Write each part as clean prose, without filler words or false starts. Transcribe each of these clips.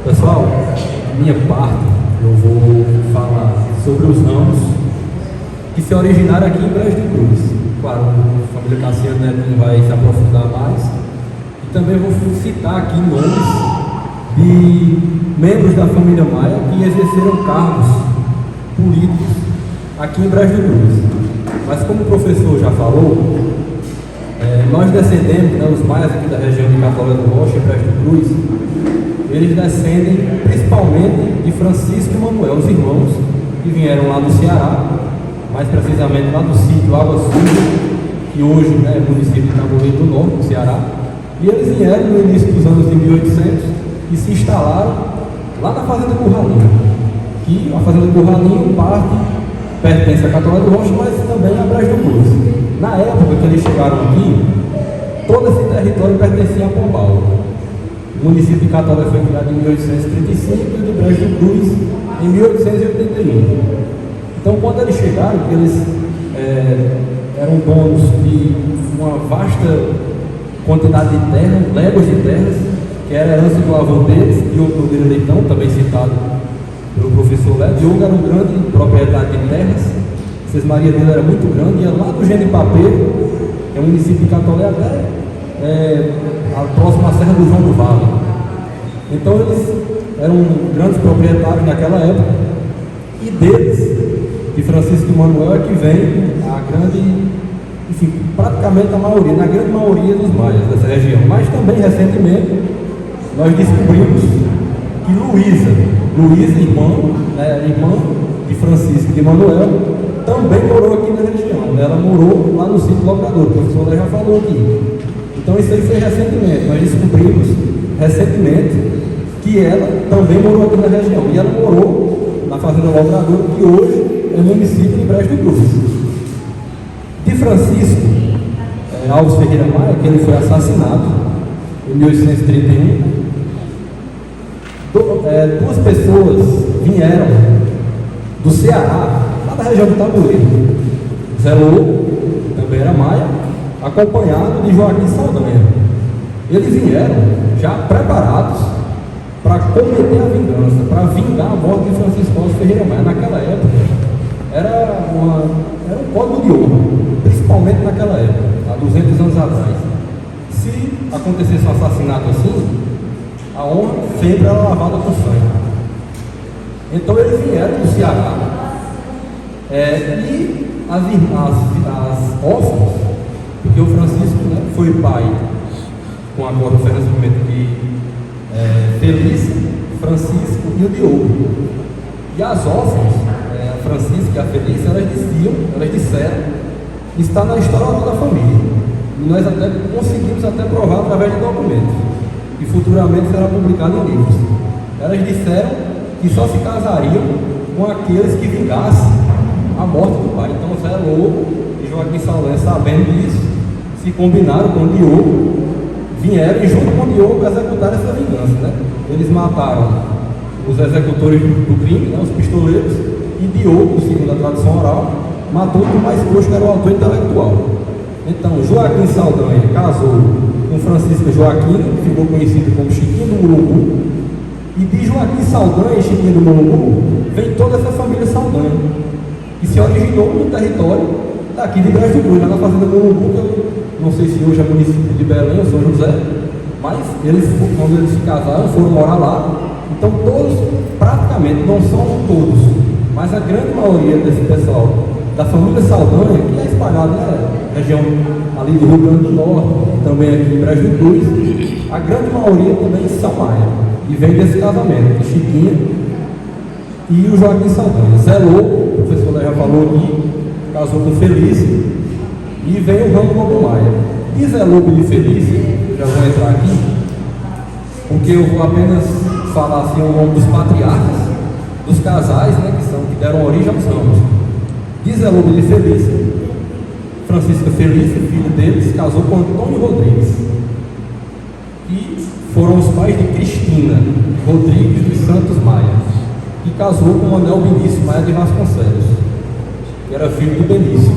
Pessoal, minha parte, eu vou falar sobre os ramos que se originaram aqui em Brejo de Cruz. Claro, a família Cassiano Neto vai se aprofundar mais. E também vou citar aqui nomes de membros da família Maia que exerceram cargos políticos aqui em Brejo de Cruz. Mas como o professor já falou, nós descendemos, os maias aqui da região de Catolé do Rocha e Brejo de Cruz, eles descendem principalmente de Francisco e Manuel, os irmãos, que vieram lá do Ceará, mais precisamente lá do sítio Água Suja, que hoje é município de Tamboril do Norte, do Ceará, e eles vieram no início dos anos de 1800 e se instalaram lá na Fazenda Curralinho, que a Fazenda Curralinho parte pertence a Catolé do Rocha, mas também a Brejo de Cruz. Na época que eles chegaram aqui, todo esse território pertencia a Pombal. O município de Catolé foi criado em 1835 e o de Brejo de Cruz em 1881. Então, quando eles chegaram, eles eram donos de uma vasta quantidade de terras, léguas de terras, que era herança do avô deles, Diogo Nogueira Leitão, também citado pelo professor Léo. Diogo era um grande proprietário de terras, a Sesmaria dele era muito grande, ia lá do Genipapeiro, que é um município de Catolé, até próximo à Serra do João do Vale. Então eles eram grandes proprietários naquela época, e deles, de Francisco e Manuel, é que vem a grande, enfim, praticamente a maioria, na grande maioria dos maias dessa região. Mas também recentemente nós descobrimos que Luísa, irmã de Francisco e de Manuel, também morou aqui na região. Ela morou lá no sítio Logrador, o professor já falou aqui. Então isso aí foi recentemente, nós descobrimos recentemente que ela também morou aqui na região. E ela morou na Fazenda Logrador, que hoje é o município de Brejo de Cruz. De Francisco Alves Ferreira Maia, que ele foi assassinado em 1831, duas pessoas vieram do Ceará, lá da região do Tamboril. Zé Lobo, também era Maia, acompanhado de Joaquim Saldanha. Eles vieram já preparados para cometer a vingança, para vingar a morte de Francisco Alves Ferreira Maia. Naquela época, era um código de honra, principalmente naquela época, há 200 anos atrás. Se acontecesse um assassinato assim, a honra sempre era lavada com sangue. Então eles vieram do Ceará, e as órfãs, porque o Francisco foi pai, com a agora o Fernando de Felícia, Francisco e o Diogo. E as órfãs, a Francisca e a Felícia, elas disseram, está na história da família. E nós até conseguimos provar através de documentos, que futuramente será publicado em livros. Elas disseram que só se casariam com aqueles que vingassem a morte do pai. Então Zé Lobo e Joaquim Saldanha, sabendo disso, se combinaram com o Diogo, vieram e junto com o Diogo executaram essa vingança. Eles mataram os executores do crime, os pistoleiros, e Diogo, segundo a tradição oral, matou o mais coxo, que era o autor intelectual. Então Joaquim Saldanha casou com Francisco Joaquim, que ficou conhecido como Chiquinho do Mulungu, e de Joaquim Saldanha e Chiquinho do Mulungu vem toda essa família Saldanha, que se originou no território daqui de Brejo de Cruz, lá na Fazenda Mulungu, que eu não sei se hoje é município de Belém ou São José, mas eles, quando eles se casaram, foram morar lá. Então todos, praticamente, não são todos, mas a grande maioria desse pessoal da família Saldanha, que é espalhada na região ali do Rio Grande do Norte, também aqui em Brejo de Cruz, a grande maioria também são Maia, e vem desse casamento, de Chiquinha e o Joaquim Saldanha. Zé Lobo, o professor já falou aqui, casou com Felícia, e vem o ramo Lobo Maia. E Zé Lobo e Felícia, eu já vou entrar aqui, porque eu vou apenas falar assim o nome dos patriarcas, dos casais, que deram origem aos ramos. De Zé Lobo e Felícia, Francisca Felícia, filho deles, casou com Antônio Rodrigues, que foram os pais de Cristina Rodrigues dos Santos Maia, que casou com Manuel Benício Maia de Vasconcelos, que era filho do Benício.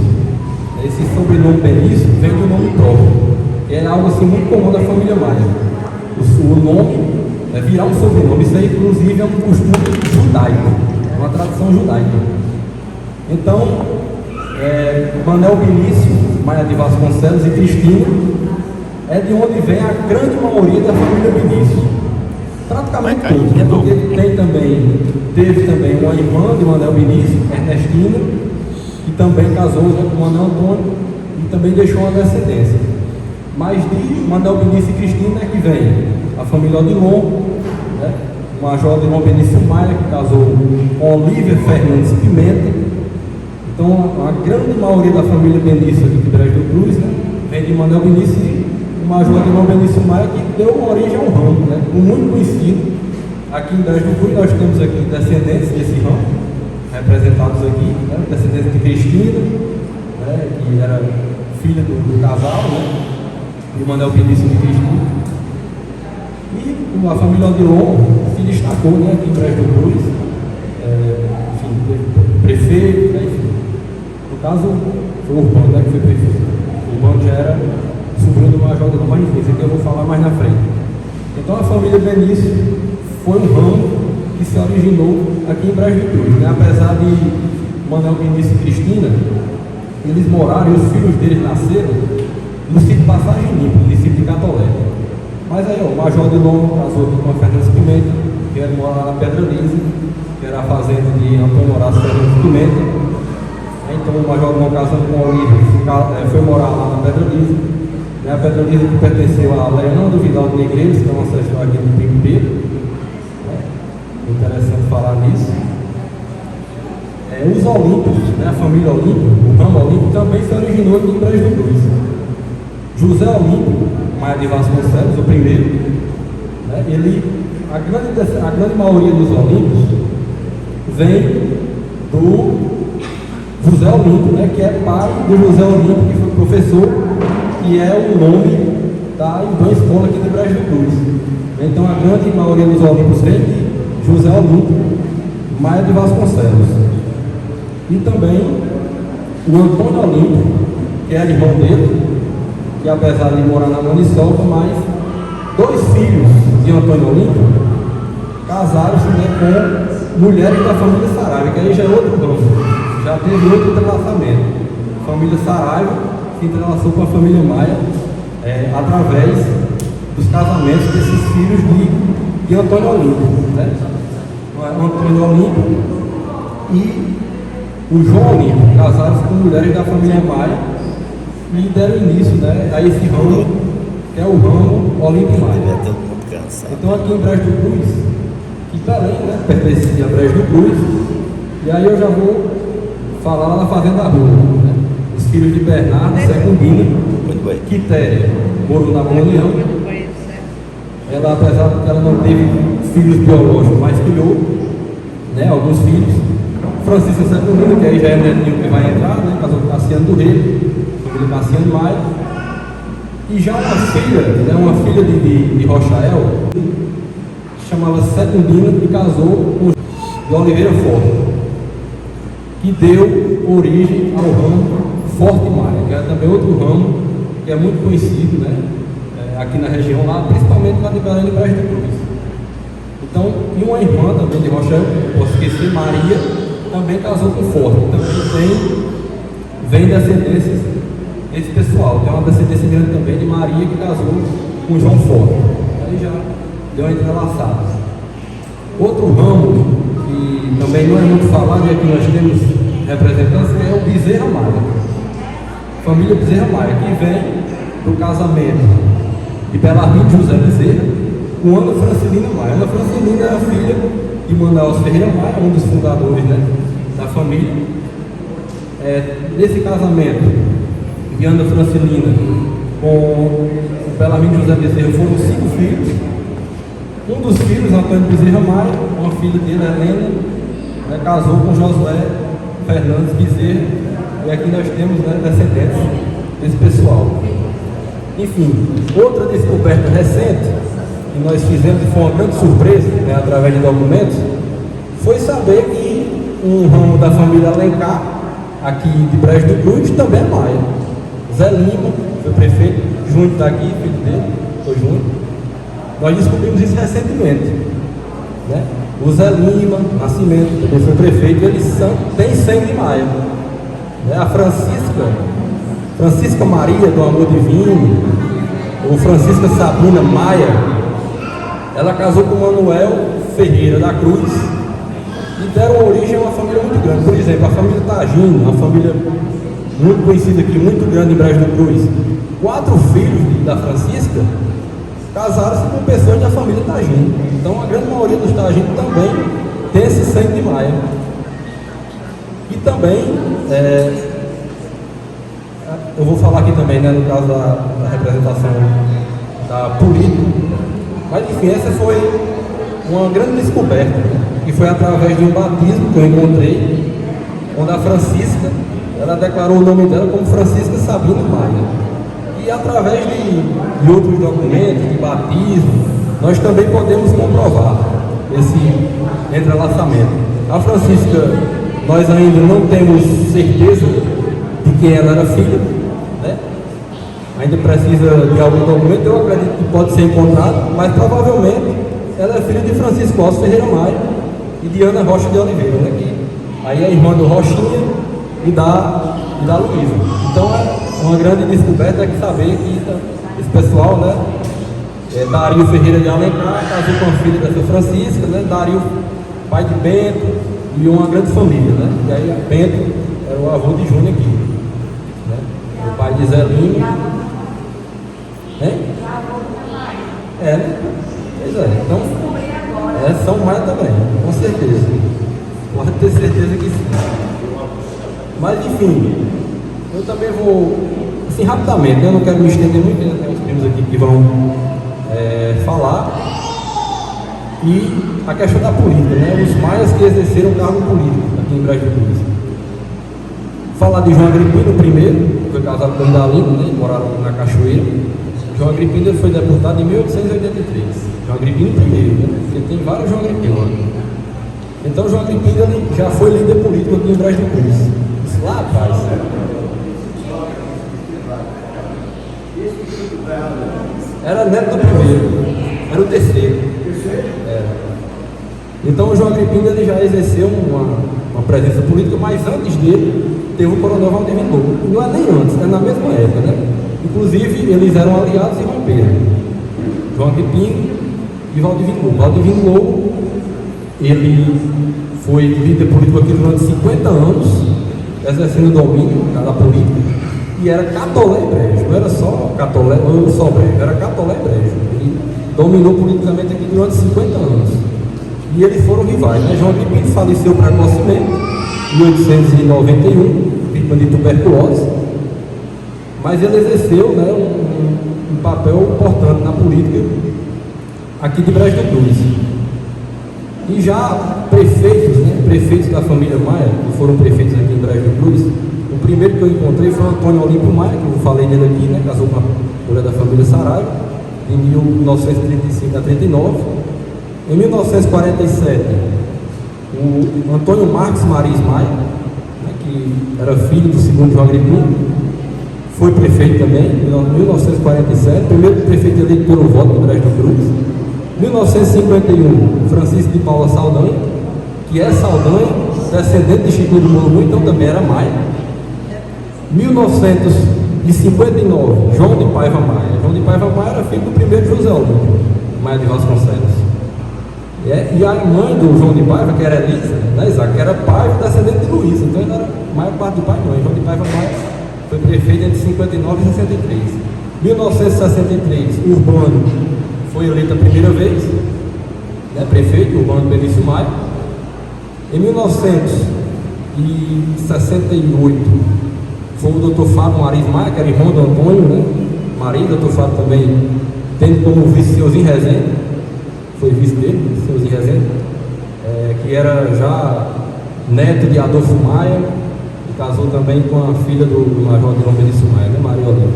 Esse sobrenome Benício vem do nome próprio, que é algo assim muito comum da família Maia. O nome virar um sobrenome. Isso aí, inclusive, é um costume judaico, uma tradição judaica. Então, Manuel Benício, Maia de Vasconcelos e Cristina é de onde vem a grande maioria da família Benício. Praticamente todos, né? Porque teve também uma irmã de Manuel Benício, Ernestina, que também casou, né, com Manuel Antônio e também deixou uma descendência. Mas de Manuel Benício e Cristina é que vem a família Odilon, né? O Major Odilon Benício Maia, que casou com Olívia Fernandes Pimenta. Então, a grande maioria da família Benício aqui de Brejo do Cruz, né, vem de Manuel Benício e o Major Odilon Benício Maia, que deu origem ao ramo, né, muito conhecido. Aqui em Brejo do Cruz nós temos aqui descendentes desse ramo, representados aqui, né, descendentes de Cristina, né, que era filha do casal, né, de Manuel Benício e de Cristina. E a família Odilon se destacou, né, aqui em Brejo do Cruz, enfim, prefeito, né, enfim. No caso, foi o Urbano, né, que foi prefeito. O Urbano já era sobrinho do Major Odilon, mas enfim, isso aqui eu vou falar mais na frente. Então a família Benício foi um ramo que se originou aqui em Brejo do Cruz, né? Apesar de Manuel Benício e Cristina, eles moraram e os filhos deles nasceram no sítio Passagem Limpa, no sítio de Catolé. Mas aí, o Major Odilon casou com a Fernandes Pimenta, que era morar na Pedra Lisa, que era a fazenda de Antônio Horácio Fernandes Pimenta. Então o Major Odilon casando com a Olívia foi morar lá na Pedra Lisa. A Pedra Lisa que pertenceu a Leandro Vidal de Negreiros, que é uma ancestral aqui do Pingo Pedro. Interessante falar nisso. Os Olímpicos, né, a família Olímpico, o ramo Olímpico também se originou aqui em Brejo do Cruz. José Olímpico, Maia de Vasconcelos, o primeiro, né, a grande maioria dos Olímpicos vem do José Olímpico, né, que é pai do José Olímpico, que foi professor, que é o nome da escola aqui de Brejo do Cruz. Então a grande maioria dos Olímpicos vem de José Olímpico, Maia de Vasconcelos. E também o Antônio Olímpico, que é irmão dele, que apesar de morar na Maniçoba, mas dois filhos de Antônio Olímpico casaram-se, né, com mulheres da família Saraiva, que aí já é outro ramo, já teve outro entrelaçamento. A família Saraiva se entrelaçou com a família Maia através dos casamentos desses filhos de Antônio Olímpico, né? Antônio Olímpico e o João Olímpico casaram-se com mulheres da família Maia e deram início, né, a esse ramo, que é o ramo Olímpico Maia. Então aqui em Brejo do Cruz, que Belém, né, pertencia a Brejo do Cruz, e aí eu já vou falar lá na Fazenda Rua, né? Os filhos de Bernardo, Secundina, Quitéria, morou na União. Ela, apesar de que ela não teve filhos biológicos, mas criou, né, alguns filhos. Francisca Secundina, que aí já é netinho que vai entrar, né, casou com Cassiano do Rei, família Cassiano Maia. E já uma filha, né, uma filha de Rochael, chamava Secundina, que casou com de Oliveira Forte, que deu origem ao ramo Forte Maia, que é também outro ramo que é muito conhecido, né, aqui na região, lá, principalmente lá de Belém e Brejo do Cruz. Então, e uma irmã também de Rochael, posso esquecer, Maria, também casou com Forte. Então, vem descendências desse pessoal. Tem uma descendência grande também de Maria, que casou com João Forte. Aí já deu uma entrelaçada. Outro ramo, que também não é muito falado, e aqui nós temos representantes, é o Bezerra Maia. Família Bezerra Maia, que vem do casamento de Belarmino José Bezerra com Ana Francilina Maia. Ana Francilina era filha de Manaus Ferreira Maia, um dos fundadores, né, da família. Nesse casamento de Ana Francilina com o Belarmino José Bezerra foram 5 filhos. Um dos filhos, Antônio Bezerra Maia, uma filha dele, Helena, né, casou com Josué Fernandes Bezerra, e aqui nós temos, né, descendentes desse pessoal. Enfim, outra descoberta recente que nós fizemos, e foi uma grande surpresa, né, através de documentos, foi saber que um ramo da família Alencar, aqui de Brejo do Cruz, também é Maia. Zé Lima foi prefeito, Júnior está aqui, filho dele, foi Júnior. Nós descobrimos isso recentemente, né? O Zé Lima Nascimento, também foi prefeito, eles têm sangue de Maia, né? A Francisca Maria do Amor Divino, ou Francisca Sabina Maia, ela casou com Manuel Ferreira da Cruz e deram origem a uma família muito grande. Por exemplo, a família Tagino, uma família muito conhecida aqui, muito grande em Brejo do Cruz. 4 filhos da Francisca casaram-se com pessoas da família Tagino. Então a grande maioria dos Tagino também tem esse sangue de Maia. E também, eu vou falar aqui também, né, no caso da representação da política, mas enfim, essa foi uma grande descoberta, que foi através de um batismo que eu encontrei, onde a Francisca, ela declarou o nome dela como Francisca Sabina Maia. E através de outros documentos, de batismo, nós também podemos comprovar esse entrelaçamento. A Francisca, nós ainda não temos certeza de quem ela era filha, né? Ainda precisa de algum documento, eu acredito que pode ser encontrado, mas provavelmente ela é filha de Francisco Alves Ferreira Maia e de Ana Rocha de Oliveira, né? Que aí é irmã do Rochinha e da Luísa. Então é uma grande descoberta é que saber que esse pessoal, né? Dario Ferreira de Alencar casou com a filha dessa Francisca, né? Dario, pai de Bento, e uma grande família, né? E aí Bento era o avô de Júnior aqui, né? O pai de Zelinho. Hein? Né? Pois é, então São Maia também, com certeza. Pode ter certeza que sim. Mas enfim, eu também vou, assim, rapidamente, eu não quero me estender muito, ainda tem uns primos aqui que vão falar. E a questão da política, né? Os maias que exerceram cargo político aqui em Brejo do Cruz. Falar de João Agripino primeiro, que foi casado com Dalino, né? Moraram na Cachoeira. João Agripino foi deputado em 1883. João Agripino primeiro, né? Porque tem vários João Agripino. Então João Agripino ele já foi líder político aqui em Brejo do Cruz. Isso lá atrás. Era neto do primeiro, era o terceiro. Então o João Agripino ele já exerceu uma presença política, mas antes dele teve o coronel Valdivino Lobo. Não é nem antes, é na mesma época, né? Inclusive eles eram aliados e romperam. João Agripino e Valdivino Lobo. Valdivino Lobo, ele foi líder político aqui durante 50 anos, exercendo o domínio da política. E era catolé e brejo, não era só catolé ou só brejo, era catolé e brejo. Ele dominou politicamente aqui durante 50 anos. E eles foram rivais, né? João Agripino faleceu precocemente, em 1891, vítima de tuberculose, mas ele exerceu, né, um papel importante na política aqui de Brejo do Cruz. E já prefeitos, né, prefeitos da família Maia, que foram prefeitos aqui em Brejo do Cruz, o primeiro que eu encontrei foi Antônio Olímpio Maia, que eu falei dele aqui, né, casou com a mulher da família Saraiva, em 1935 a 39. Em 1947, o Antônio Marques Maris Maia, né, que era filho do segundo João Agripino, foi prefeito também, em 1947, primeiro prefeito eleito pelo voto do Brejo do Cruz. 1951, Francisco de Paula Saldanha, que é Saldanha, descendente de Chico do Morumbu, então também era Maia. 1959, João de Paiva Maia. João de Paiva Maia era filho do primeiro José Olímpio Maia de Vasconcelos. E a mãe do João de Paiva, que era Elisa, né, Isaac, que era pai descendente de Luiz, então ele era maior parte de pai e mãe. João de Paiva Maia foi prefeito entre 59 e 63. 1963, Urbano foi eleito a primeira vez, né, prefeito, Urbano Benício Maia. Em 1968, foi o doutor Fábio Maris Maia, que era irmão do Antônio, né, Maria, doutor Fábio também, tendo como vice Seuzinho Rezende, foi vice dele, Seuzinho Rezende, que era já neto de Adolfo Maia, e casou também com a filha do Major de Benício Maia, né, Maria Olívia.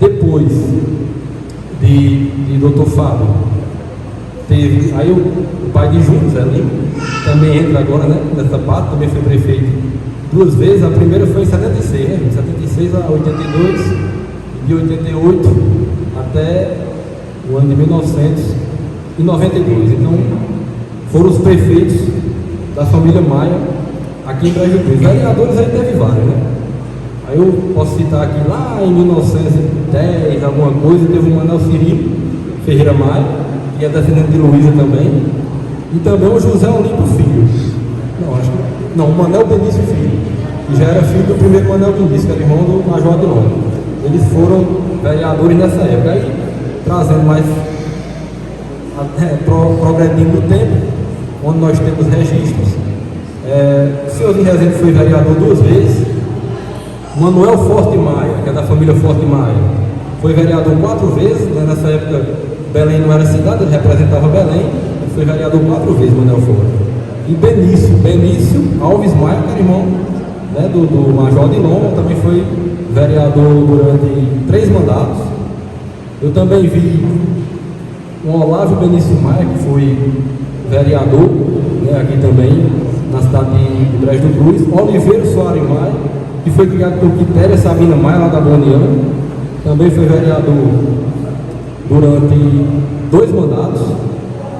Depois de doutor Fábio, teve aí o pai de Júnior, Zé Lima, também entra agora, né, nessa parte, também foi prefeito 2 vezes. A primeira foi em 76, né, de 76 a 82, e de 88 até no ano de 1992. Então, foram os prefeitos da família Maia aqui em Brejo do Cruz. Vereadores aí teve vários, né? Aí eu posso citar aqui, lá em 1910, alguma coisa, teve o Manuel Cirilo Ferreira Maia, que é descendente de Luísa também, e também o José Olimpo Filho. Não, o Manuel Benício Filho, que já era filho do primeiro Manuel Benício, que era irmão do Major Adilon. Eles foram vereadores nessa época. Aí, trazendo mais, progredindo no tempo, onde nós temos registros. O senhorzinho Rezende foi vereador 2 vezes. Manuel Forte Maia, que é da família Forte Maia, foi vereador 4 vezes, né? Nessa época Belém não era cidade, ele representava Belém, ele foi vereador 4 vezes, Manuel Forte. E Benício Alves Maia, que era irmão, né, do Major Adilon, também foi vereador durante 3 mandatos. Eu também vi o Olávio Benício Maia, que foi vereador, né, aqui também, na cidade de Brejo do Cruz. Oliveira Soares Maia, que foi criado por Quitéria Sabina Maia, lá da Boniana, também foi vereador durante 2 mandatos.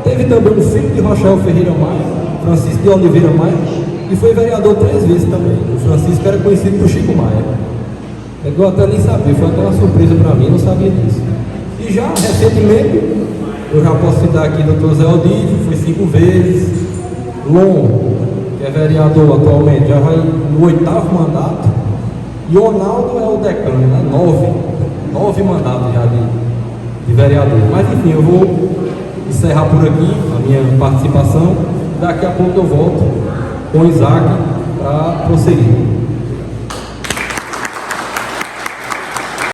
Teve também o filho de Rochel Ferreira Maia, Francisco de Oliveira Maia, que foi vereador 3 vezes também. O Francisco era conhecido por Chico Maia. Eu até nem sabia, foi até uma surpresa para mim, não sabia disso. E já recentemente, eu já posso citar aqui o Dr. Zé Odívio, foi 5 vezes. Lom, que é vereador atualmente, já vai no 8º mandato. E Ronaldo é o decano, né? 9 mandatos já de vereador. Mas enfim, eu vou encerrar por aqui a minha participação. Daqui a pouco eu volto com o Isaac para prosseguir.